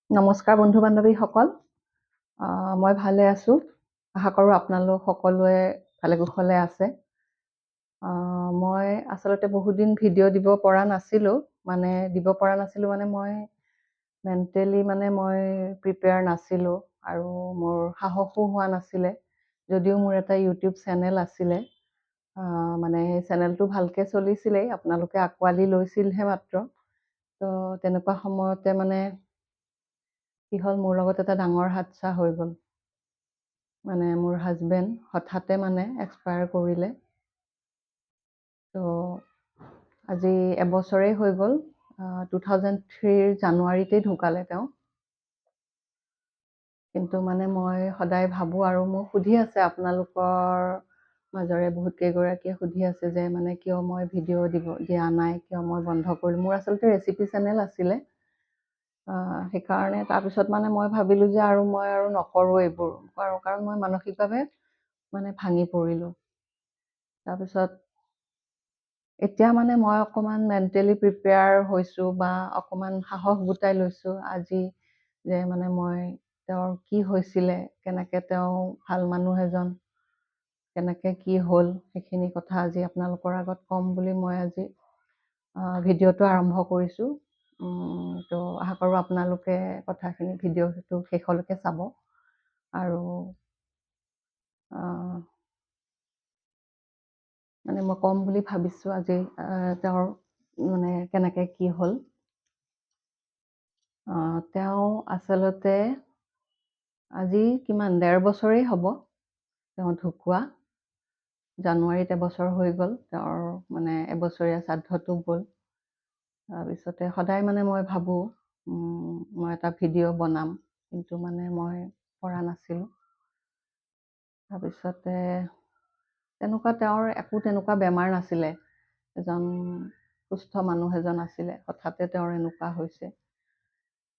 নমস্কাৰ বন্ধু-বান্ধৱীসকল। মই ভালে আছোঁ। আশা কৰোঁ আপোনালোক সকলোৱে ভালে কুশলে আছে। মই আচলতে বহুদিন ভিডিঅ' দিব পৰা নাছিলোঁ। মানে মই মেণ্টেলি মই প্ৰিপেয়াৰ নাছিলোঁ আৰু মোৰ সাহসো হোৱা নাছিলে। যদিও মোৰ এটা ইউটিউব চেনেল আছিলে। সেই চেনেলটো ভালকে চলিছিলেই, আপোনালোকে আঁকোৱালি লৈছিলহে মাত্ৰ। তো তেনেকুৱা সময়তে কি হ'ল, মোৰ লগত এটা ডাঙৰ হাদছা হৈ গ'ল। মোৰ হাজবেণ্ড হঠাতে এক্সপায়াৰ কৰিলে। তো আজি এবছৰেই হৈ গ'ল। 2003 জানুৱাৰীতেই ঢুকালে তেওঁ। কিন্তু মই সদায় ভাবোঁ, আৰু মোক সুধি আছে, আপোনালোকৰ মাজৰে বহুত কেইগৰাকীয়ে সুধি আছে যে কিয় মই ভিডিঅ' দিয়া নাই, কিয় মই বন্ধ কৰিলোঁ। মোৰ আচলতে ৰেচিপি চেনেল আছিলে। সেইকাৰণে তাৰপিছত মই ভাবিলোঁ যে মই নকৰোঁ এইবোৰ, কাৰণ মই মানসিকভাৱে ভাঙি পৰিলোঁ। তাৰপিছত এতিয়া মই অকণমান মেণ্টেলি প্ৰিপেয়াৰ হৈছোঁ বা অকণমান সাহস গোটাই লৈছোঁ আজি, যে মই তেওঁৰ কি হৈছিলে, কেনেকৈ তেওঁ ভাল মানুহ এজন, কেনেকৈ কি হ'ল, সেইখিনি কথা আজি আপোনালোকৰ আগত ক'ম বুলি মই আজি ভিডিঅ'টো আৰম্ভ কৰিছোঁ। তো আশা কৰোঁ আপোনালোকে কথাখিনি ভিডিঅ'টো শেষলৈকে চাব। আৰু মই ক'ম বুলি ভাবিছোঁ আজি তেওঁৰ কেনেকৈ কি হ'ল। তেওঁ আচলতে আজি 1.5 বছৰেই হ'ব তেওঁ ঢুকুৱা। জানুৱাৰীত এবছৰ হৈ গ'ল। তেওঁৰ এবছৰীয়া শ্ৰাদ্ধটো গ'ল। তাৰপিছতে সদায় মই ভাবোঁ মই এটা ভিডিঅ' বনাম, কিন্তু মই পৰা নাছিলোঁ। তাৰপিছতে তেওঁৰ একো তেনেকুৱা বেমাৰ নাছিলে। এজন সুস্থ মানুহ এজন আছিলে, হঠাতে তেওঁৰ এনেকুৱা হৈছে।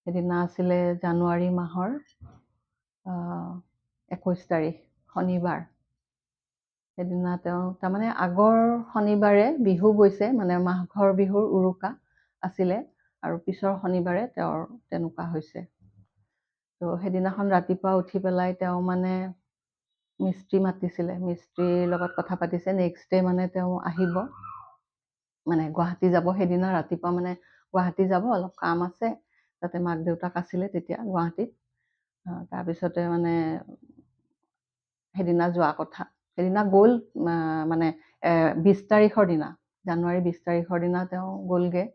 সেইদিনা আছিলে জানুৱাৰী মাহৰ 21 তাৰিখ, শনিবাৰ। সেইদিনা তেওঁ আগৰ শনিবাৰে বিহু গৈছে, মাঘৰ বিহুৰ উৰুকা আছিলে, আৰু পিছৰ শনিবাৰে তেওঁৰ তেনেকুৱা হৈছে। তো সেইদিনাখন ৰাতিপুৱা উঠি পেলাই তেওঁ মিস্ত্ৰী মাতিছিলে, মিস্ত্ৰীৰ লগত কথা পাতিছে। নেক্সট ডে তেওঁ আহিব, গুৱাহাটী যাব। সেইদিনা ৰাতিপুৱা গুৱাহাটী যাব, অলপ কাম আছে তাতে। মাক দেউতাক আছিলে তেতিয়া গুৱাহাটীত। তাৰপিছতে সেইদিনা যোৱা কথা। সেইদিনা গ'ল 20 তাৰিখৰ দিনা, জানুৱাৰী 20 তাৰিখৰ দিনা তেওঁ গ'লগৈ।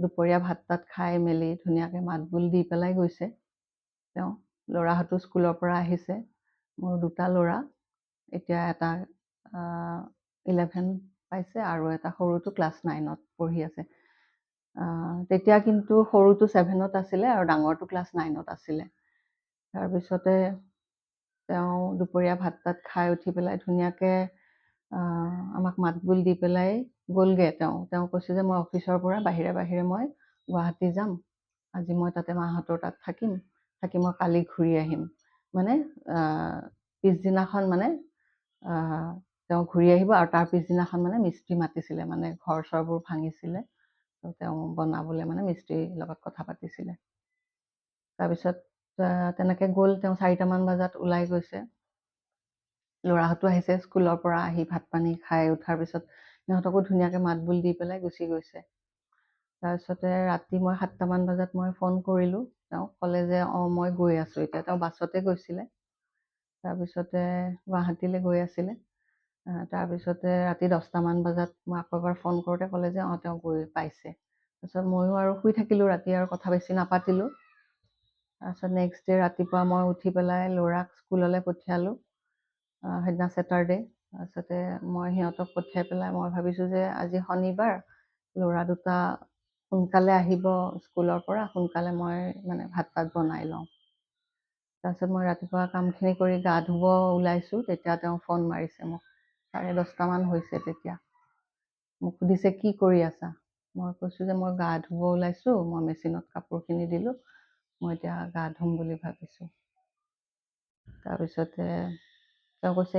দুপৰীয়া ভাত তাত খাই মেলি ধুনীয়াকৈ মাত বোল দি পেলাই গৈছে তেওঁ। ল'ৰাহঁতো স্কুলৰ পৰা আহিছে। মোৰ 2টা ল'ৰা, এতিয়া এটা 11 পাইছে আৰু এটা সৰুটো ক্লাছ 9ত পঢ়ি আছে। তেতিয়া কিন্তু সৰুটো 7ত আছিলে আৰু ডাঙৰটো ক্লাছ 9ত আছিলে। তাৰপিছতে তেওঁ দুপৰীয়া ভাত তাত খাই উঠি পেলাই ধুনীয়াকৈ আমাক মাত বোল দি পেলাই গ'লগৈ। তেওঁ কৈছে যে মই অফিচৰ পৰা বাহিৰে বাহিৰে মই গুৱাহাটী যাম, আজি মই তাতে মাহঁতৰ তাত থাকিম, থাকি মই কালি ঘূৰি আহিম। পিছদিনাখন তেওঁ ঘূৰি আহিব, আৰু তাৰ পিছদিনাখন মিস্ত্ৰী মাতিছিলে, ঘৰ চৰবোৰ ভাঙিছিলে, তো তেওঁ বনাবলৈ মিস্ত্ৰীৰ লগত কথা পাতিছিলে। তাৰপিছত তেনেকৈ গ'ল। তেওঁ 4টামান বজাত ওলাই গৈছে। ল'ৰাহঁতো আহিছে স্কুলৰ পৰা, আহি ভাত পানী খাই উঠাৰ পিছত সিহঁতকো ধুনীয়াকৈ মাত বোল দি পেলাই গুচি গৈছে। তাৰপিছতে ৰাতি মই 7টামান বজাত মই ফোন কৰিলোঁ। তেওঁক ক'লে যে মই গৈ আছোঁ এতিয়া। তেওঁ বাছতে গৈছিলে। তাৰপিছতে গুৱাহাটীলৈ গৈ আছিলে। তাৰপিছতে ৰাতি 10টামান বজাত মই আকৌ এবাৰ ফোন কৰোঁতে ক'লে যে তেওঁ গৈ পাইছে। তাৰপিছত ময়ো আৰু শুই থাকিলোঁ, ৰাতি আৰু কথা বেছি নাপাতিলোঁ। তাৰপিছত নেক্সট ডে ৰাতিপুৱা মই উঠি পেলাই ল'ৰাক স্কুললৈ পঠিয়ালোঁ। সেইদিনা ছেটাৰডে। তাৰপিছতে মই সিহঁতক পঠিয়াই পেলাই মই ভাবিছোঁ যে আজি শনিবাৰ, ল'ৰা 2টা সোনকালে আহিব স্কুলৰ পৰা, সোনকালে মই ভাত তাত বনাই লওঁ। তাৰপিছত মই ৰাতিপুৱা কামখিনি কৰি গা ধুব ওলাইছোঁ, তেতিয়া তেওঁ ফোন মাৰিছে মোক। 10:30মান হৈছে তেতিয়া। মোক সুধিছে কি কৰি আছা। মই কৈছোঁ যে মই গা ধুব ওলাইছোঁ, মই মেচিনত কাপোৰখিনি দিলোঁ, মই এতিয়া গা ধুম বুলি ভাবিছোঁ। তাৰপিছতে তেওঁ কৈছে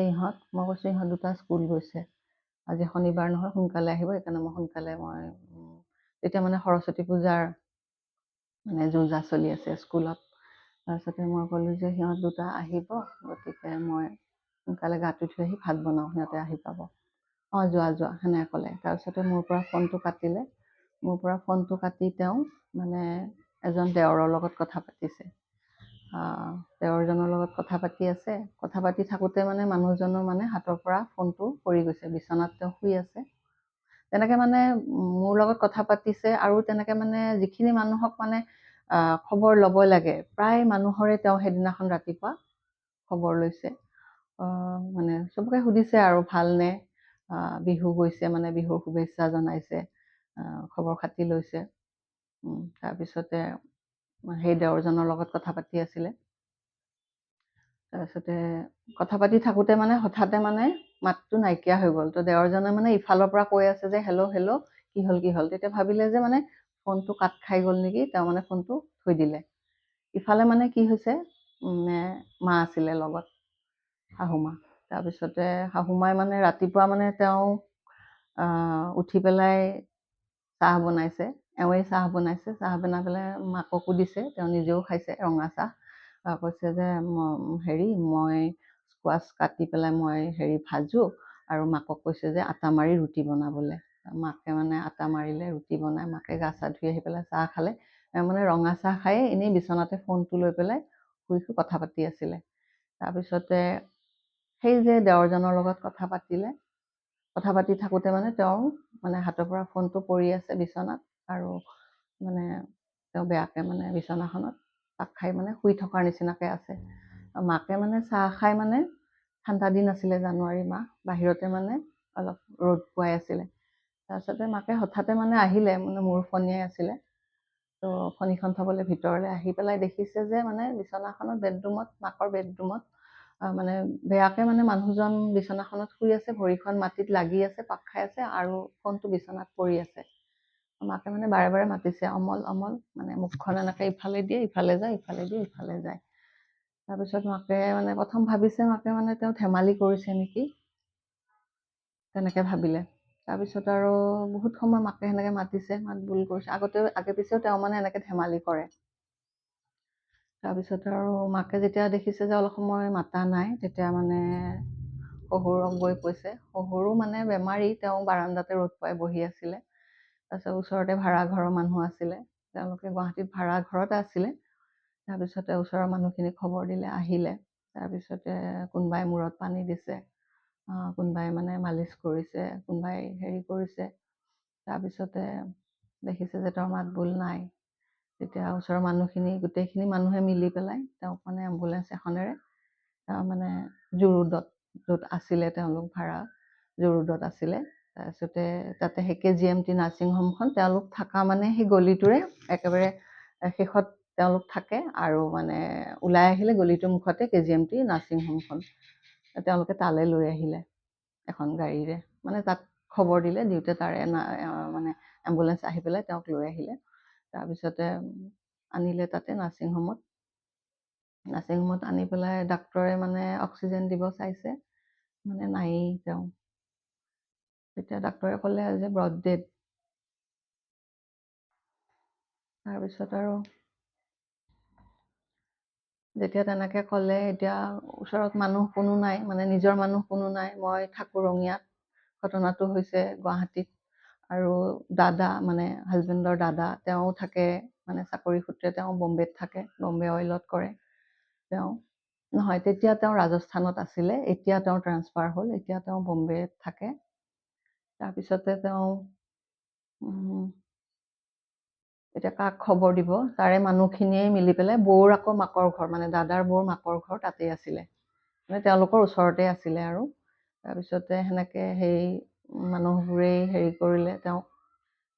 মই কৈছোঁ ইহঁত 2টা স্কুল গৈছে, আজি শনিবাৰ নহয়, সোনকালে আহিব, সেইকাৰণে মই সোনকালে তেতিয়া সৰস্বতী পূজাৰ মানে যো-জা চলি আছে স্কুলত। তাৰপিছতে মই ক'লোঁ যে সিহঁত দুটা আহিব, গতিকে মই সোনকালে গাটো ধুই আহি ভাত বনাওঁ, সিহঁতে আহি পাব। অঁ যোৱা যোৱা সেনেকৈ ক'লে। তাৰপিছতে মোৰ পৰা ফোনটো কাটিলে। মোৰ পৰা ফোনটো কাটি তেওঁ মানে এজন দেওৰৰ লগত কথা পাতিছে। দেওৰজনৰ লগত কথা পাতি আছে। কথা পাতি থাকোঁতে মানে মানুহজনৰ মানে হাতৰ পৰা ফোনটো পৰি গৈছে। বিচনাত তেওঁ শুই আছে। তেনেকে মানে মোৰ লগত কথা পাতিছে আৰু তেনেকে মানে যিখিনি মানুহক মানে খবৰ ল'ব লাগে, প্ৰায় মানুহৰে তেওঁ সেইদিনাখন ৰাতিপুৱা খবৰ লৈছে। মানে চবকে সুধিছে আৰু ভালনে, বিহু গৈছে মানে বিহুৰ শুভেচ্ছা জনাইছে, খবৰ খাতি লৈছে। তাৰপিছতে সেই দেওৰজনৰ লগত কথা পাতি আছিলে। তাৰপিছতে কথা পাতি থাকোঁতে মানে হঠাতে মানে মাতটো নাইকিয়া হৈ গ'ল। তো দেওৰজনে মানে ইফালৰ পৰা কৈ আছে যে হেল্ল' হেল্ল', কি হ'ল কি হ'ল। তেতিয়া ভাবিলে যে মানে ফোনটো কাট খাই গ'ল নেকি, তেওঁ মানে ফোনটো থৈ দিলে। ইফালে মানে কি হৈছে, মা আছিলে লগত, শাহুমা। তাৰপিছতে শাহুমাই মানে ৰাতিপুৱা মানে তেওঁ উঠি পেলাই চাহ বনাইছে, এওঁৱেই চাহ বনাইছে। চাহ বনাই পেলাই মাককো দিছে, তেওঁ নিজেও খাইছে ৰঙা চাহ। কৈছে যে মই স্কোৱাচ কাটি পেলাই মই ভাজোঁ, আৰু মাকক কৈছে যে আটা মাৰি ৰুটি বনাবলৈ। মাকে মানে আটা মাৰিলে, ৰুটি বনাই মাকে গা চা ধুই আহি পেলাই চাহ খালে। মানে ৰঙা চাহ খায়ে এনেই বিচনাতে ফোনটো লৈ পেলাই শুই কথা পাতি আছিলে। তাৰপিছতে সেই যে দেওৰজনৰ লগত কথা পাতিলে, কথা পাতি থাকোঁতে মানে তেওঁৰ মানে হাতৰ পৰা ফোনটো পৰি আছে বিচনাত, আৰু মানে তেওঁ বেয়াকে মানে বিচনাখনত পাক খাই মানে শুই থকাৰ নিচিনাকে আছে। মাকে মানে চাহ খাই মানে, ঠাণ্ডা দিন আছিলে, জানুৱাৰী মাহ, বাহিৰতে মানে অলপ ৰ'দ পোৱাই আছিলে। তাৰপিছতে মাকে হঠাতে মানে আহিলে, মানে মূৰ ফণিয়াই আছিলে। তো ফণিখন থবলৈ ভিতৰলৈ আহি পেলাই দেখিছে যে মানে বিচনাখনত বেডৰুমত, মাকৰ বেডৰুমত মানে বেয়াকে মানে মানুহজন বিচনাখনত শুই আছে, ভৰিখন মাটিত লাগি আছে, পাক খাই আছে, আৰু ফোনটো বিচনাত পৰি আছে। মাকে মানে বাৰে বাৰে মাতিছে, অমল অমল, মানে মুখখন এনেকে ইফালে দিয়ে ইফালে যায়, ইফালে দিয়ে ইফালে যায়। তাৰপিছত মাকে মানে প্ৰথম ভাবিছে মাকে মানে তেওঁ ধেমালি কৰিছে নেকি, তেনেকে ভাবিলে। তাৰপিছত আৰু বহুত সময় মাকে সেনেকে মাতিছে, মাত বোল কৰিছে। আগে পিছেও তেওঁ মানে এনেকে ধেমালি কৰে। তাৰপিছত আৰু মাকে যেতিয়া দেখিছে যে অলপ সময় মাতা নাই, তেতিয়া মানে শহুৰক গৈ কৈছে। শহুৰো মানে বেমাৰী, তেওঁ বাৰাণ্ডাতে ৰ'দ পোৱাই বহি আছিলে। তাৰপিছত ওচৰতে ভাড়াঘৰৰ মানুহ আছিলে, তেওঁলোকে গুৱাহাটীত ভাড়াঘৰতে আছিলে। তাৰপিছতে ওচৰৰ মানুহখিনি খবৰ দিলে, আহিলে। তাৰপিছতে কোনোবাই মূৰত পানী দিছে, কোনোবাই মানে মালিচ কৰিছে, কোনোবাই কৰিছে। তাৰপিছতে দেখিছে যে তেওঁৰ মাত বোল নাই। তেতিয়া ওচৰৰ মানুহখিনি, গোটেইখিনি মানুহে মিলি পেলাই তেওঁক মানে এম্বুলেঞ্চ এখনেৰে মানে জু-ৰোডত, য'ত আছিলে তেওঁলোক ভাড়া, জু-ৰোডত আছিলে। তাৰপিছতে তাতে সেই KGMT নাৰ্ছিং হোমখন, তেওঁলোক থকা মানে সেই গলিটোৰে একেবাৰে শেষত তেওঁলোক থাকে, আৰু মানে ওলাই আহিলে গলিটোৰ মুখতে KGMT নাৰ্ছিং হোমখন। তেওঁলোকে তালৈ লৈ আহিলে এখন গাড়ীৰে, মানে তাত খবৰ দিলে, দিওঁতে তাৰে মানে এম্বুলেঞ্চ আহি পেলাই তেওঁক লৈ আহিলে। তাৰপিছতে আনিলে তাতে নাৰ্ছিং হোমত আনি পেলাই ডাক্তৰে মানে অক্সিজেন দিব চাইছে, মানে নায়েই তেওঁ। তেতিয়া ডাক্তৰে ক'লে যে ব্ৰড ডেড। তাৰপিছত আৰু যেতিয়া তেনেকে ক'লে, এতিয়া ওচৰত মানুহ কোনো নাই, মানে নিজৰ মানুহ কোনো নাই। মই থাকোঁ ৰঙিয়াত, ঘটনাটো হৈছে গুৱাহাটীত। আৰু দাদা, মানে হাজবেণ্ডৰ দাদা, তেওঁ থাকে মানে চাকৰি সূত্ৰে তেওঁ বম্বেত থাকে, বম্বে অইলত কৰে তেওঁ। নহয়, তেতিয়া তেওঁ ৰাজস্থানত আছিলে, এতিয়া তেওঁ ট্ৰান্সফাৰ হ'ল, এতিয়া তেওঁ বম্বেত থাকে। তাৰপিছতে তেওঁ এতিয়া কাক খবৰ দিব, তাৰে মানুহখিনিয়ে মিলি পেলাই, বৌৰ আকৌ মাকৰ ঘৰ, মানে দাদাৰ বৌৰ মাকৰ ঘৰ তাতেই আছিলে, মানে তেওঁলোকৰ ওচৰতে আছিলে আৰু। তাৰপিছতে সেনেকে সেই মানুহবোৰেই কৰিলে তেওঁক।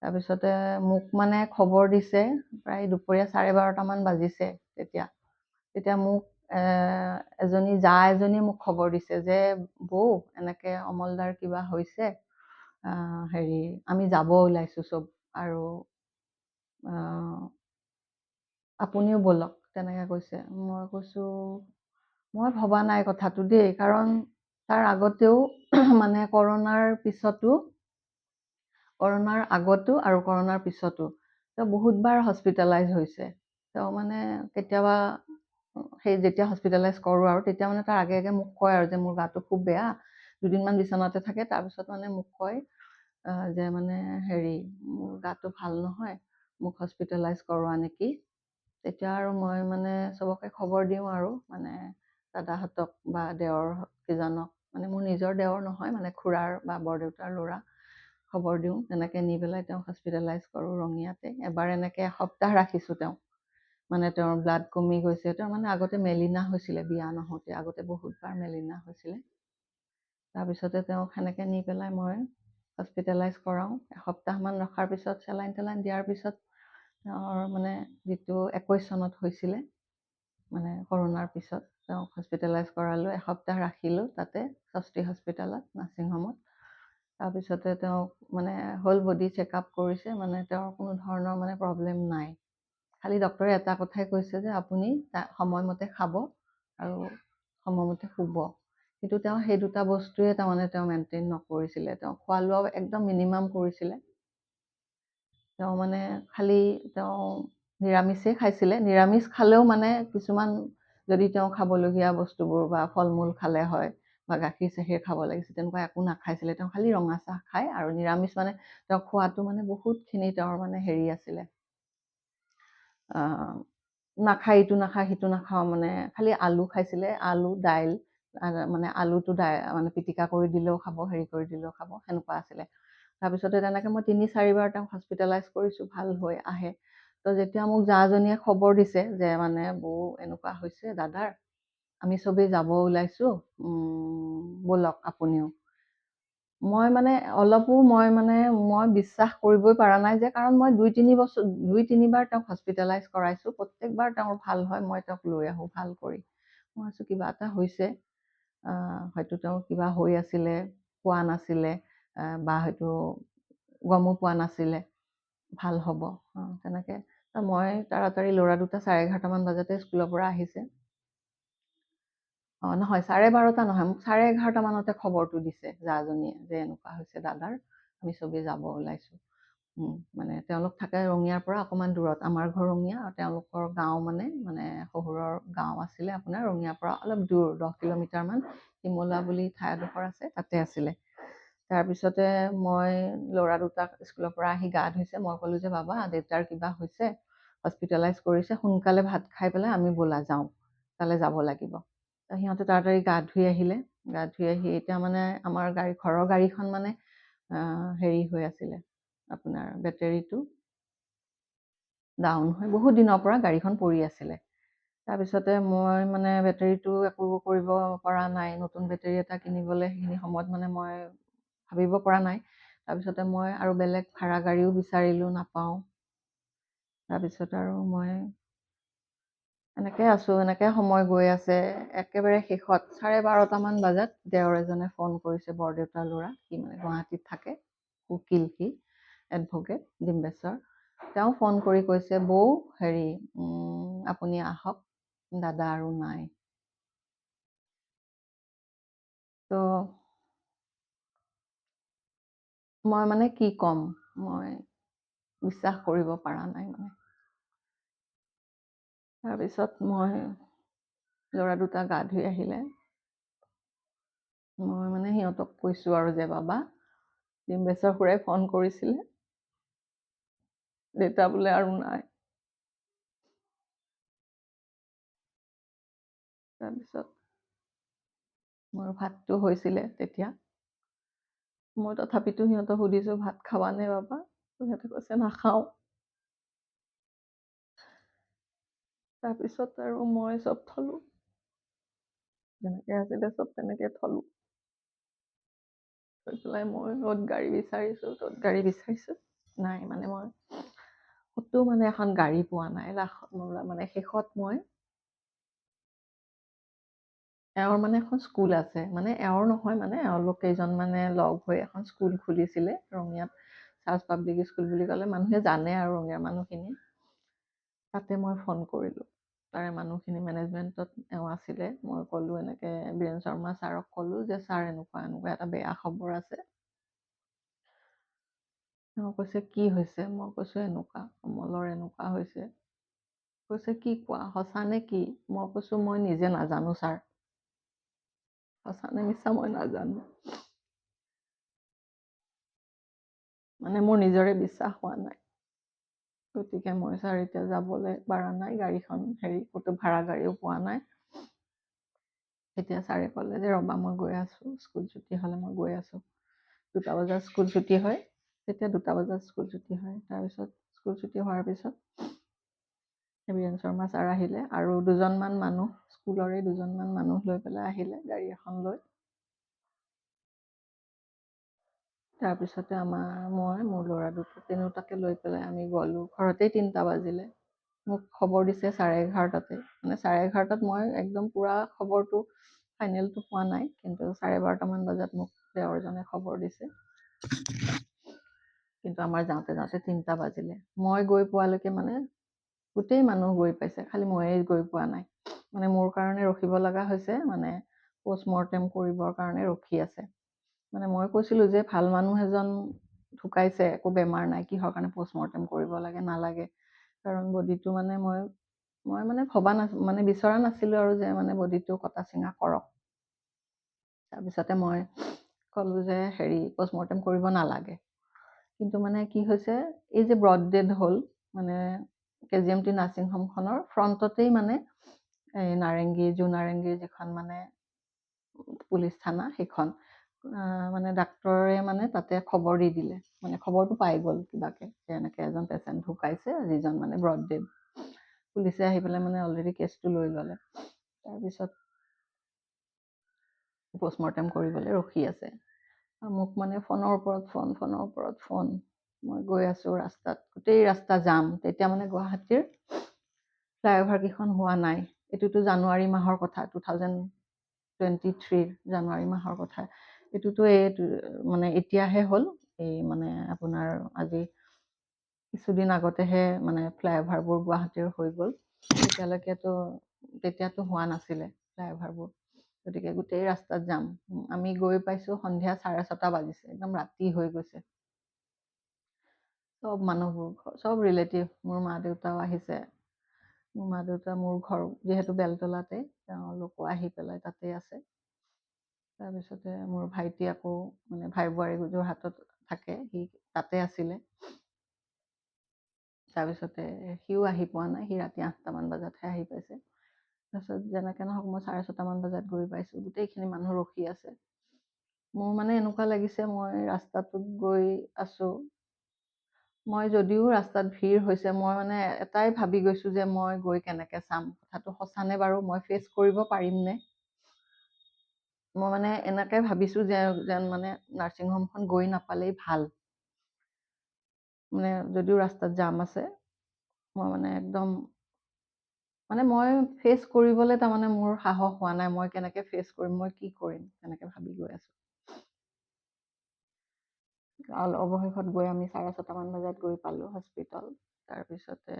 তাৰপিছতে মোক মানে খবৰ দিছে, প্ৰায় দুপৰীয়া 12:30মান বাজিছে তেতিয়া মোক এজনীয়ে মোক খবৰ দিছে যে বৌ, এনেকে অমলদাৰ কিবা হৈছে, আমি যাব ওলাইছোঁ চব, আৰু আপুনিও ব'লক, তেনেকে কৈছে। মই কৈছোঁ মই ভবা নাই কথাটো দেই, কাৰণ তাৰ আগতেও মানে কৰোণাৰ আগতো আৰু কৰোণাৰ পিছতো তেওঁ বহুতবাৰ হস্পিটেলাইজ হৈছে। তেওঁ মানে কেতিয়াবা সেই যেতিয়া হস্পিটেলাইজ কৰোঁ আৰু তেতিয়া মানে তাৰ আগে আগে মোক কয় আৰু যে মোৰ গাটো খুব বেয়া, দুদিনমান বিচনাতে থাকে, তাৰপিছত মানে মোক কয় যে মানে হেৰি মোৰ গাটো ভাল নহয়, মোক হস্পিটেলাইজ কৰোৱা নেকি। তেতিয়া আৰু মই মানে চবকে খবৰ দিওঁ আৰু মানে দাদাহঁতক বা দেওৰ কেইজনক, মানে মোৰ নিজৰ দেওৰ নহয়, মানে খুৰাৰ বা বৰদেউতাৰ ল'ৰা, খবৰ দিওঁ। তেনেকৈ নি পেলাই তেওঁক হস্পিটেলাইজ কৰোঁ ৰঙিয়াতে। এবাৰ এনেকৈ এসপ্তাহ ৰাখিছোঁ তেওঁক, মানে তেওঁৰ ব্লাড কমি গৈছে। তেওঁৰ মানে আগতে মেলিনা হৈছিলে, বিয়া নহওঁতে আগতে বহুতবাৰ মেলিনা হৈছিলে। তাৰপিছতে তেওঁক সেনেকৈ নি পেলাই মই হস্পিটেলাইজ কৰাওঁ। এসপ্তাহমান ৰখাৰ পিছত চেলাইন তেলাইন দিয়াৰ পিছত তেওঁৰ মানে যিটো 21 চনত হৈছিলে, মানে কৰোণাৰ পিছত তেওঁক হস্পিটেলাইজ কৰালোঁ, এসপ্তাহ ৰাখিলোঁ তাতে ষষ্ঠী হস্পিটেলত, নাৰ্ছিং হোমত। তাৰপিছতে তেওঁক মানে হোল বডি চেকআপ কৰিছে, মানে তেওঁৰ কোনো ধৰণৰ মানে প্ৰব্লেম নাই। খালি ডক্টৰে এটা কথাই কৈছে যে আপুনি সময়মতে খাব আৰু সময়মতে শুব। কিন্তু তেওঁ সেই দুটা বস্তুৱে তাৰমানে তেওঁ মেইনটেইন নকৰিছিলে। তেওঁ খোৱা লোৱাও একদম মিনিমাম কৰিছিলে। তেওঁ মানে খালি তেওঁ নিৰামিষেই খাইছিলে। নিৰামিষ খালেও মানে কিছুমান যদি তেওঁ খাবলগীয়া বস্তুবোৰ বা ফল মূল খালে হয় বা গাখীৰ চাখীৰ খাব লাগিছিল, তেনেকুৱা একো নাখাইছিলে। তেওঁ খালি ৰঙা চাহ খায় আৰু নিৰামিষ মানে তেওঁ খোৱাটো মানে বহুতখিনি তেওঁৰ মানে হেৰি আছিলে, নাখায়, ইটো নাখায় সিটো নাখাওঁ, মানে খালি আলু খাইছিলে, আলু দাইল, মানে আলুটো মানে পিটিকা কৰি দিলেও খাব, হেৰি কৰি দিলেও খাব, সেনেকুৱা আছিলে। তাৰপিছতে তেনেকৈ মই 3-4বাৰ তেওঁক হস্পিটেলাইজ কৰিছোঁ, ভাল হৈ আহে। তো যেতিয়া মোক জাজনীয়ে খবৰ দিছে যে মানে বৌ এনেকুৱা হৈছে দাদাৰ, আমি চবেই যাব ওলাইছোঁ, ব'লক আপুনিও। মই মানে অলপো মই বিশ্বাস কৰিবই পৰা নাই, যে কাৰণ মই 2-3বাৰ তেওঁক হস্পিটেলাইজ কৰাইছোঁ, প্ৰত্যেকবাৰ তেওঁৰ ভাল হয়, মই তেওঁক লৈ আহোঁ ভাল কৰি। মই ভাবিছোঁ কিবা এটা হৈছে, হয়তো তেওঁৰ কিবা হৈ আছিলে, পোৱা নাছিলে, বা হয়তো গমো পোৱা নাছিলে, ভাল হ'ব তেনেকৈ। মই তাড়াতাড়ি ল'ৰা দুটা 11:30মান বজাতে স্কুলৰ পৰা আহিছে। নহয়, 12:30 নহয়, মোক 11:30 মানতে খবৰটো দিছে জাজনীয়ে যে এনেকুৱা হৈছে দাদাৰ, আমি চবেই যাব ওলাইছোঁ। মানে তেওঁলোক থাকে ৰঙিয়াৰ পৰা অকণমান দূৰত, আমাৰ ঘৰ ৰঙিয়া আৰু তেওঁলোকৰ গাঁও মানে শহুৰৰ গাঁও আছিলে আপোনাৰ ৰঙিয়াৰ পৰা অলপ দূৰ, 10 কিলোমিটাৰমান, শিমলা বুলি ঠাই এডোখৰ আছে, তাতে আছিলে। তাৰপিছতে মই ল'ৰা দুটাক স্কুলৰ পৰা আহি গা ধুইছে, মই ক'লোঁ যে বাবা দেউতাৰ কিবা হৈছে, হস্পিটেলাইজ কৰিছে, সোনকালে ভাত খাই পেলাই আমি ব'লা যাওঁ, তালৈ যাব লাগিব। সিহঁতে তাড়াতাড়ি গা ধুই আহিলে। গা ধুই আহি এতিয়া মানে আমাৰ ঘৰৰ গাড়ীখন মানে হেৰি হৈ আছিলে, আপোনাৰ বেটেৰীটো ডাউন হৈ বহুত দিনৰ পৰা গাড়ীখন পৰি আছিলে। তাৰপিছতে মই মানে বেটেৰীটো একো কৰিব পৰা নাই, নতুন বেটেৰী এটা কিনিবলৈ সেইখিনি সময়ত মানে মই ভাবিব পৰা নাই। তাৰপিছতে মই আৰু বেলেগ ভাড়া গাড়ীও বিচাৰিলোঁ, নাপাওঁ। তাৰপিছত আৰু মই এনেকৈ আছোঁ, এনেকৈ সময় গৈ আছে। একেবাৰে শেষত 12:30মান বজাত দেওৰ এজনে ফোন কৰিছে, বৰদেউতাৰ ল'ৰা, সি মানে গুৱাহাটীত থাকে, উকিল সি, এডভকেট ডিম্বেশ্বৰ। তেওঁ ফোন কৰি কৈছে বৌ হেৰি আপুনি আহক, দাদা আৰু নাই। তো মই মানে কি ক'ম, মই বিশ্বাস কৰিব পৰা নাই মানে। তাৰপিছত মই ল'ৰা দুটা গা ধুই আহিলে, মই মানে সিহঁতক কৈছোঁ আৰু যে বাবা ডিম্বেশ্বৰ খুৰাই ফোন কৰিছিলে, দেউতা বোলে আৰু নাই। তাৰপিছত মোৰ ভাতটো হৈছিলে তেতিয়া। মই তথাপিতো সিহঁতক সুধিছোঁ ভাত খাবানে বাবা? সিহঁতে কৈছে নাখাওঁ। তাৰপিছত আৰু মই চব থলোঁ, যেনেকৈ আছিলে চব তেনেকৈ থলোঁ। থৈ পেলাই মই য'ত গাড়ী বিচাৰিছোঁ ত'ত গাড়ী বিচাৰিছোঁ, নাই, মানে মই ক'তো মানে এখন গাড়ী পোৱা নাই। মানে শেষত মই এওঁৰ মানে এখন স্কুল আছে, মানে এওঁৰ নহয়, মানে এওঁলোক কেইজনমানে লগ হৈ এখন স্কুল খুলিছিলে ৰঙিয়াত, চাৰ্চ পাব্লিক স্কুল বুলি ক'লে মানুহে জানে আৰু ৰঙিয়াৰ মানুহখিনি। তাতে মই ফোন কৰিলোঁ, তাৰে মানুহখিনি মেনেজমেণ্টত এওঁ আছিলে। মই ক'লোঁ এনেকৈ বীৰেন শৰ্মা ছাৰক ক'লোঁ যে ছাৰ এনেকুৱা এনেকুৱা এটা বেয়া খবৰ আছে, তেওঁ কৈছে কি হৈছে, মই কৈছো এনেকুৱা কমলৰ এনেকুৱা হৈছে। কৈছে কি কোৱা, সঁচা নে কি? মই কৈছো মই নিজে নাজানো ছাৰ, সঁচা নে মিছা মই নাজানো। মানে মোৰ নিজৰে বিশ্বাস হোৱা নাই। গতিকে মই ছাৰ এতিয়া যাবলৈ পৰা নাই, গাড়ীখন ক'তো ভাড়া গাড়ীও পোৱা নাই। এতিয়া ছাৰে ক'লে যে ৰ'বা মই গৈ আছো, স্কুল ছুটি হ'লে মই গৈ আছো। 2টা বজাত স্কুল ছুটি হয়, তেতিয়া 2টা বজাত স্কুল ছুটি হয়। তাৰপিছত স্কুল ছুটি হোৱাৰ পিছত বীৰেন শৰ্মা ছাৰ আহিলে আৰু 2জনমান মানুহ, স্কুলৰে 2জনমান মানুহ লৈ পেলাই আহিলে গাড়ী এখন লৈ। তাৰপিছতে মই মোৰ ল'ৰা তিনিওটাকে লৈ পেলাই আমি গ'লো। ঘৰতেই 3টা বাজিলে। মোক খবৰ দিছে 11:30, মানে 11:30 মই একদম পুৰা খবৰটো ফাইনেলটো পোৱা নাই, কিন্তু 12:30মান বজাত মোক দেৱৰজনে খবৰ দিছে। কিন্তু আমাৰ যাওঁতে যাওঁতে 3টা বাজিলে। মই গৈ পোৱালৈকে মানে গোটেই মানুহ গৈ পাইছে, খালি ময়ে গৈ পোৱা নাই। মানে মোৰ কাৰণে ৰখিব লগা হৈছে, মানে পষ্টমৰ্টেম কৰিবৰ কাৰণে ৰখি আছে। মানে মই কৈছিলো যে ভাল মানুহ এজন ঢুকাইছে, একো বেমাৰ নাই, কিহৰ কাৰণে পষ্টমৰ্টেম কৰিব লাগে, নালাগে। কাৰণ বডিটো মানে মই মানে ভবা মানে বিচৰা নাছিলো আৰু যে মানে বডিটো কটা চিঙা কৰক। তাৰপিছতে মই ক'লো যে পষ্টমৰ্টেম কৰিব নালাগে। কিন্তু মানে কি হৈছে, এই যে ব্ৰড ডেড হ'ল, মানে KGMT নাৰ্ছিং হোমখনৰ ফ্ৰণ্টতেই মানে জু নাৰেংগীৰ যিখন মানে পুলিচ থানা, সেইখন মানে ডাক্তৰে মানে তাতে খবৰ দি দিলে, মানে খবৰটো পাই গ'ল কিবাকে যে এনেকে এজন পেচেণ্ট ঢুকাইছে, যিজন মানে ব্ৰড ডেড। পুলিচে আহি পেলাই মানে অলৰেডি কেছটো লৈ ল'লে। তাৰপিছত পষ্টমৰ্টেম কৰিবলৈ ৰখি আছে। মোক মানে ফোনৰ ওপৰত ফোন। মই গৈ আছো ৰাস্তাত, গোটেই ৰাস্তা জাম। তেতিয়া মানে গুৱাহাটীৰ ফ্লাইঅভাৰ কেইখন হোৱা নাই। এইটোতো জানুৱাৰী মাহৰ কথা, 2023 জানুৱাৰী মাহৰ কথা। এইটোতো মানে এতিয়াহে হ'ল, এই মানে আপোনাৰ আজি কিছুদিন আগতেহে মানে ফ্লাইঅভাৰবোৰ গুৱাহাটীৰ হৈ গ'ল। তেতিয়াতো হোৱা নাছিলে ফ্লাইঅভাৰবোৰ। গতিকে গোটেই ৰাস্তাত যাম। আমি গৈ পাইছো সন্ধিয়া 6:30 বাজিছে, একদম ৰাতি হৈ গৈছে। চব মানুহবোৰ, চব ৰিলেটিভ, মোৰ মা দেউতাও আহিছে। মোৰ ঘৰ যিহেতু বেলতলাতে, তেওঁলোকো আহি পেলাই তাতে আছে। তাৰপিছতে মোৰ ভাইটি আকৌ মানে ভাই বোৱাৰী যোৰহাটত থাকে, সি তাতে আছিলে। তাৰপিছতে সিও আহি পোৱা নাই, সি ৰাতি 8টামান বজাতহে আহি পাইছে। তাৰপিছত যেনেকে নহওক মই 6:30মান বজাত গৈ পাইছো, গোটেইখিনি মানুহ ৰখি আছে। মোৰ মানে এনেকুৱা লাগিছে মই ৰাস্তাটোত গৈ আছো, মই যদিও ৰাস্তাত ভিৰ হৈছে, মই মানে এটাই ভাবি গৈছো যে মই গৈ কেনেকে চাম, কথাটো সঁচানে বাৰু, মই ফেচ কৰিব পাৰিমনে। মই মানে এনেকে ভাবিছো যেন মানে নাৰ্ছিং হোমখন গৈ নাপালেই ভাল। মানে যদিও ৰাস্তাত জাম আছে, মই মানে একদম মানে মই ফেচ কৰিবলৈ তাৰমানে মোৰ সাহস হোৱা নাই। মই কেনেকে ফেচ কৰিম, মই কি কৰিম, তেনেকে ভাবি গৈ আছো। অৱশেষত গৈ আমি 6:30মান বজাত গৈ পালো হস্পিটেল। তাৰপিছতে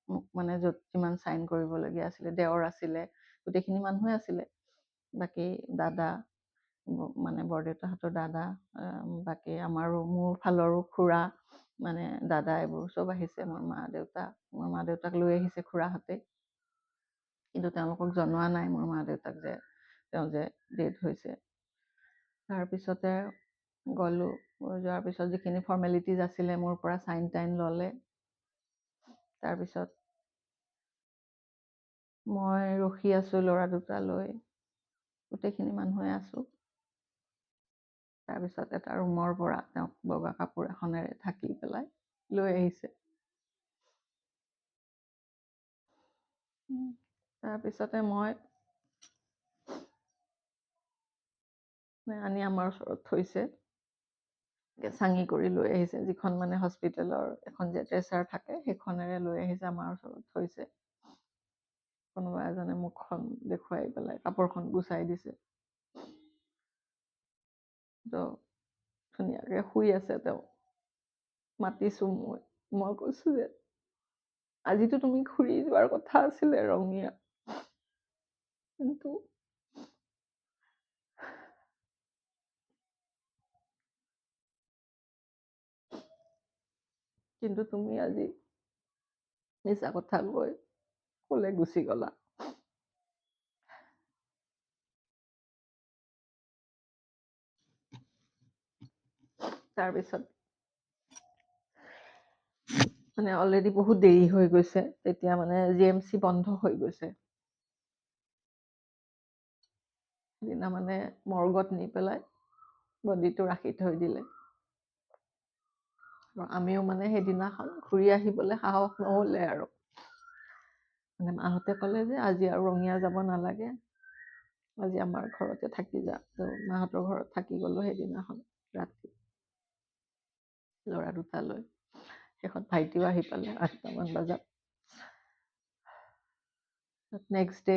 মোক মানে য'ত যিমান চাইন কৰিবলগীয়া আছিলে, দেওৰ আছিলে, গোটেইখিনি মানুহে আছিলে। বাকী দাদা, মানে বৰদেউতাহঁতৰ দাদা, বাকী মোৰ ফালৰো খুৰা, মানে দাদা, এইবোৰ চব আহিছে। মোৰ মা দেউতাক লৈ আহিছে খুৰাহঁতে। কিন্তু তেওঁলোকক জনোৱা নাই মোৰ মা দেউতাক যে তেওঁ যে ডেথ হৈছে। তাৰপিছতে গ'লো, যোৱাৰ পিছত যিখিনি ফৰ্মেলিটিজ আছিলে মোৰ পৰা চাইন টাইন ল'লে। তাৰপিছত মই ৰখি আছো ল'ৰা দুটা লৈ, গোটেইখিনি মানুহে আছো। তাৰপিছত এটা ৰুমৰ পৰা তেওঁক বগা কাপোৰ এখনেৰে ঢাকি পেলাই লৈ আহিছে। তাৰপিছতে আনি আমাৰ ওচৰত থৈছে, চাঙি কৰি লৈ আহিছে, যিখন মানে হস্পিটেলৰ এখন যে ট্ৰেচাৰ থাকে, সেইখনেৰে লৈ আহিছে, আমাৰ ওচৰত থৈছে। কোনোবা এজনে মুখখন দেখুৱাই পেলাই কাপোৰখন গুচাই দিছে। তো ধুনীয়াকে শুই আছে তেওঁ। মাতিছো মই কৈছো যে আজিতো তুমি ঘূৰি যোৱাৰ কথা আছিলে ৰঙিয়া, কিন্তু কিন্তু তুমি আজি মিছা কথা কৈ ক'লে গুচি গ'লা। তাৰপিছত মানে অলৰেডি বহুত দেৰি হৈ গৈছে, তেতিয়া মানে GMC বন্ধ হৈ গৈছে। সেইদিনা মানে মৰ্গত নি পেলাই বডিটো ৰাখি থৈ দিলে। আমিও মানে সেইদিনাখন ঘূৰি আহিবলৈ সাহস নহ'লে আৰু মানে মাহঁতে ক'লে যে আজি আৰু ৰঙিয়া যাব নালাগে, আজি আমাৰ ঘৰতে থাকি যা। তো মাহঁতৰ ঘৰত থাকি গ'লো সেইদিনাখন ৰাতি ল'ৰা দুটালৈ। শেষত ভাইটিও আহি পালে 8টামান বজাত। নেক্সট ডে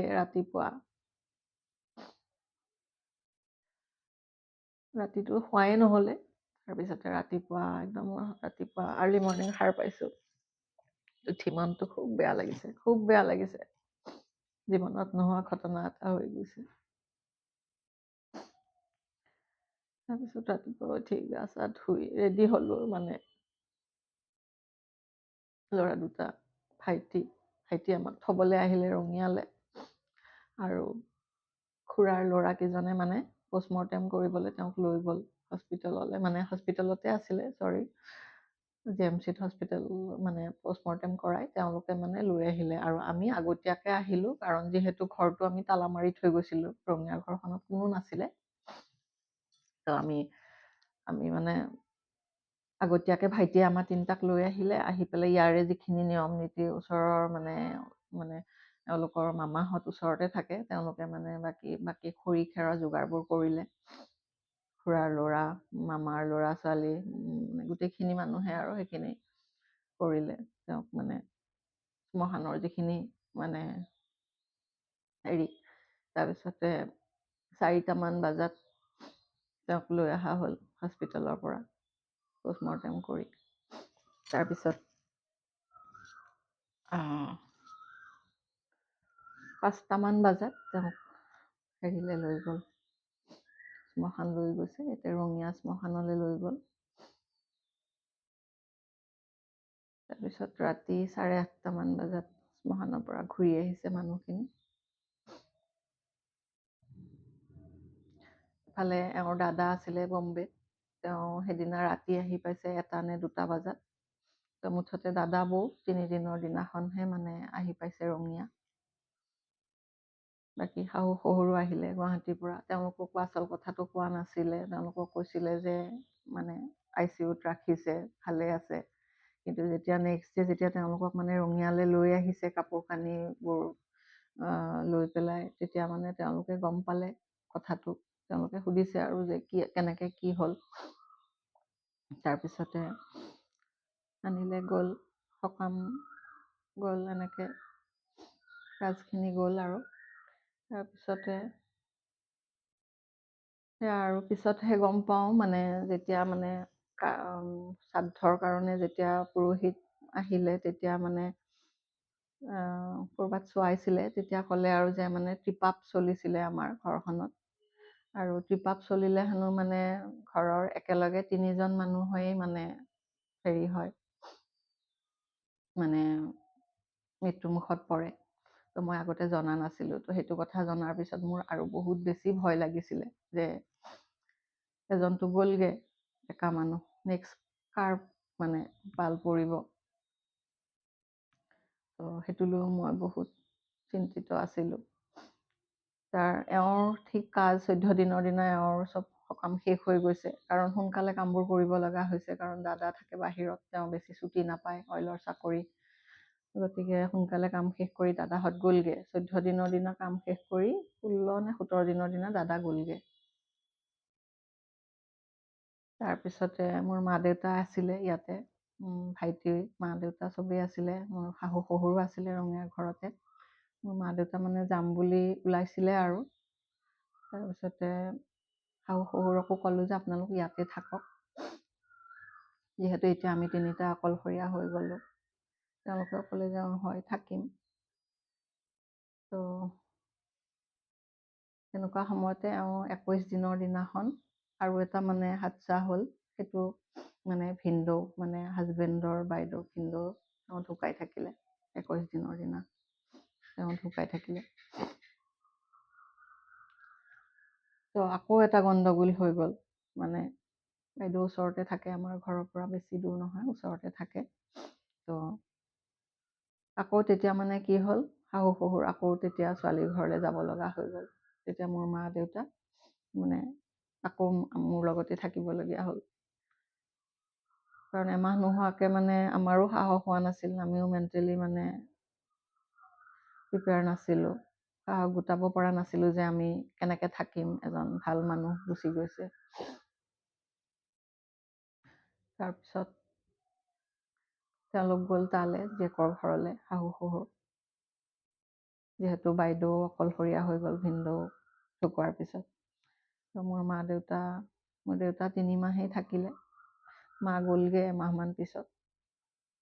ৰাতিটো খোৱাই নহ'লে। তাৰপিছতে ৰাতিপুৱা আৰ্লি মৰ্ণিং সাৰ পাইছোঁ। উঠি মনটো খুব বেয়া লাগিছে, জীৱনত নোহোৱা ঘটনা এটা হৈ গৈছে। তাৰপিছত ৰাতিপুৱা উঠি গা চা ধুই ৰেডি হ'লো, মানে ল'ৰা দুটা ভাইটি আমাক থ'বলৈ আহিলে ৰঙিয়ালে, আৰু খুৰাৰ ল'ৰাকেইজনে মানে পষ্টমৰ্টেম কৰিবলৈ তেওঁক লৈ গ'ল হস্পিটেললৈ, মানে হস্পিটেলতে আছিলে, GMCত হস্পিটেল মানে পষ্টমৰ্টেম কৰাই তেওঁলোকে মানে লৈ আহিলে। আৰু আমি আগতীয়াকৈ আহিলোঁ, কাৰণ যিহেতু ঘৰটো আমি তালা মাৰি থৈ গৈছিলোঁ, ৰঙিয়া ঘৰখনত কোনো নাছিলে। তো আমি মানে আগতীয়াকৈ ভাইটিয়ে আমাৰ তিনিটাক লৈ আহিলে, আহি পেলাই ইয়াৰে যিখিনি নিয়ম নীতি ওচৰৰ মানে তেওঁলোকৰ মামাহঁত ওচৰতে থাকে, তেওঁলোকে মানে বাকী খৰি খেৰৰ যোগাৰবোৰ কৰিলে। খুৰাৰ ল'ৰা, মামাৰ ল'ৰা ছোৱালী, গোটেইখিনি মানুহে আৰু সেইখিনি কৰিলে। তেওঁক মানে শ্মশানৰ যিখিনি মানে তাৰপিছতে 4টামান বজাত তেওঁক লৈ অহা হ'ল হস্পিটেলৰ পৰা পষ্টমৰ্টেম কৰি। তাৰপিছত 5টামান বজাত তেওঁক হেৰিলৈ লৈ গ'ল, শ্মশান লৈ গৈছে, এতিয়া ৰঙিয়া শ্মশানলৈ লৈ গ'ল। তাৰপিছত ৰাতি 8:30মান বজাত শ্মশানৰ পৰা ঘূৰি আহিছে মানুহখিনি। ইফালে এওঁৰ দাদা আছিলে বম্বেত, তেওঁ সেইদিনা ৰাতি আহি পাইছে 1টা নে 2টা বজাত। তো মুঠতে দাদা বৌ 3 দিনৰ দিনাখনহে মানে আহি পাইছে ৰঙিয়া। বাকী শাহু শহুৰো আহিলে গুৱাহাটীৰ পৰা, তেওঁলোককো আচল কথাটো কোৱা নাছিলে। তেওঁলোকক কৈছিলে যে মানে ICUত ৰাখিছে, ভালে আছে। কিন্তু যেতিয়া নেক্সট ডে যেতিয়া তেওঁলোকক মানে ৰঙিয়ালৈ লৈ আহিছে কাপোৰ কানিবোৰ লৈ পেলাই, তেতিয়া মানে তেওঁলোকে গম পালে কথাটো। তেওঁলোকে সুধিছে আৰু যে কেনেকৈ কি হ'ল। তাৰপিছতে আনিলে, গ'ল, সকাম গ'ল, এনেকৈ কাজখিনি গ'ল। আৰু তাৰপিছতে সেয়া আৰু পিছতহে গম পাওঁ, মানে যেতিয়া মানে শ্ৰাদ্ধৰ কাৰণে যেতিয়া পুৰোহিত আহিলে, তেতিয়া মানে ক'ৰবাত চোৱাইছিলে, তেতিয়া ক'লে আৰু যে মানে ত্ৰিপাপ চলিছিলে আমাৰ ঘৰখনত, আৰু ত্ৰিপাপ চলিলে হেনো মানে ঘৰৰ একেলগে 3জন মানুহেই মানে হেৰি হয়, মানে মৃত্যুমুখত পৰে। তো মই আগতে জনা নাছিলোঁ। তো সেইটো কথা জনাৰ পিছত মোৰ আৰু বহুত বেছি ভয় লাগিছিলে যে এজনটো গ'লগে, ডেকা মানুহ, নেক্সট কাৰ মানে পাল পৰিব। তো সেইটো লৈ মই বহুত চিন্তিত আছিলোঁ। এওঁৰ ঠিক 14 দিনৰ দিনা এওঁৰ চব সকাম শেষ হৈ গৈছে, কাৰণ সোনকালে কামবোৰ কৰিব লগা হৈছে, কাৰণ দাদা থাকে বাহিৰত, তেওঁ বেছি ছুটি নাপায়, অইলৰ চাকৰি। গতিকে সোনকালে কাম শেষ কৰি দাদাহঁত গ'লগে। 14 দিনৰ দিনা কাম শেষ কৰি 16 নে 17 দিনৰ দিনা দাদা গ'লগে। তাৰপিছতে মোৰ মা দেউতা আছিলে ইয়াতে, ভাইটি, মা দেউতা চবেই আছিলে, মোৰ শাহু শহুৰো আছিলে ৰঙিয়া ঘৰতে। মোৰ মা দেউতা মানে যাম বুলি ওলাইছিলে আৰু। তাৰপিছতে শাহু শহুৰকো ক'লোঁ যে আপোনালোক ইয়াতে থাকক, যিহেতু এতিয়া আমি 3টা অকলশৰীয়া হৈ গ'লোঁ। তেওঁলোকেও ক'লে যে হয়, থাকিম। তো তেনেকুৱা সময়তে 21 দিনৰ দিনাখন আৰু এটা মানে হাদচা হ'ল। সেইটো মানে ভিনদেউ মানে হাজবেণ্ডৰ বাইদেউ ভিনদেউ তেওঁ ঢুকাই থাকিলে 21 দিনৰ দিনা তেওঁ ঢুকাই থাকিলে। তো আকৌ এটা গণ্ডগোল হৈ গ'ল। মানে বাইদেউ ওচৰতে থাকে, আমাৰ ঘৰৰ পৰা বেছি দূৰ নহয়, ওচৰতে থাকে। তো আকৌ তেতিয়া মানে কি হ'ল, শাহু শহুৰ আকৌ তেতিয়া ছোৱালীৰ ঘৰলৈ যাব লগা হৈ গ'ল। তেতিয়া মোৰ মা দেউতা মানে আকৌ মোৰ লগতে থাকিবলগীয়া হ'ল। কাৰণ এমাহ নোহোৱাকৈ মানে আমাৰো সাহস হোৱা নাছিল, আমিও মেণ্টেলি মানে প্ৰিপেয়াৰ নাছিলোঁ, সাহস গোটাব পৰা নাছিলোঁ যে আমি কেনেকৈ থাকিম, এজন ভাল মানুহ গুচি গৈছে। তাৰপিছত তেওঁলোক গ'ল তালৈ, জীয়েকৰ ঘৰলৈ, শাহু শহুৰ। যিহেতু বাইদেউ অকলশৰীয়া হৈ গ'ল ভিনদেউ ঢুকোৱাৰ পিছত। তো মোৰ দেউতা 3 মাহেই থাকিলে। মা গ'লগৈ এমাহমান পিছত।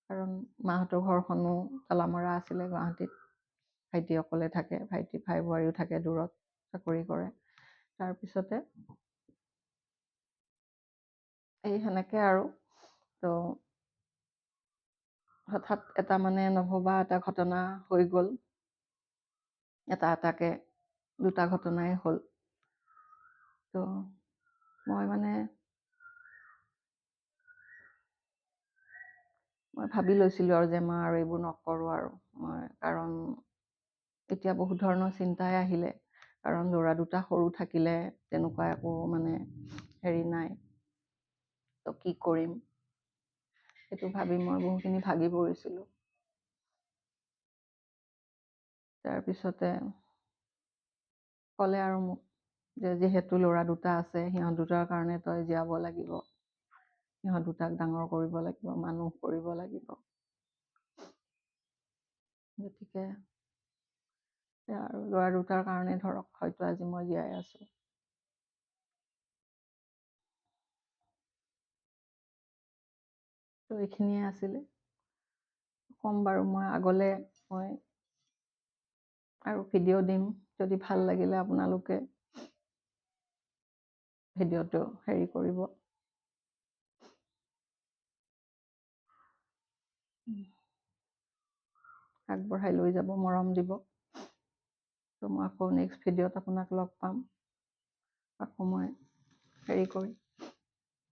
কাৰণ মাহঁতৰ ঘৰখনো তলামৰা আছিলে গুৱাহাটীত। ভাইটি অকলে থাকে, ভাই বোৱাৰীও থাকে দূৰত, চাকৰি কৰে। তাৰপিছতে এই সেনেকৈ আৰু। তো হঠাৎ এটা মানে নভবা এটা ঘটনা হৈ গ'ল। এটাকৈ 2টা ঘটনাই হ'ল। তো মই ভাবি লৈছিলোঁ আৰু যে মই আৰু এইবোৰ নকৰোঁ আৰু কাৰণ এতিয়া বহুত ধৰণৰ চিন্তাই আহিলে। কাৰণ ল'ৰা 2টা সৰু থাকিলে তেনেকুৱা একো মানে হেৰি নাই, তো কি কৰিম সেইটো ভাবি মই বহুখিনি ভাগি পৰিছিলোঁ। তাৰপিছতে ক'লে আৰু মোক যে যিহেতু ল'ৰা 2টা আছে, সিহঁত 2টাৰ কাৰণে তই জীয়াব লাগিব, সিহঁত 2টাক ডাঙৰ কৰিব লাগিব, মানুহ কৰিব লাগিব। গতিকে আৰু ল'ৰা 2টাৰ কাৰণে ধৰক হয়তো আজি মই জীয়াই আছোঁ। তো এইখিনিয়ে আছিলে। ক'ম বাৰু মই আগলৈ মই আৰু ভিডিঅ' দিম, যদি ভাল লাগিলে আপোনালোকে ভিডিঅ'টো হেৰি কৰিব, আগবঢ়াই লৈ যাব, মৰম দিব। তো মই আকৌ নেক্সট ভিডিঅ'ত আপোনাক লগ পাম, আকৌ মই হেৰি কৰিম।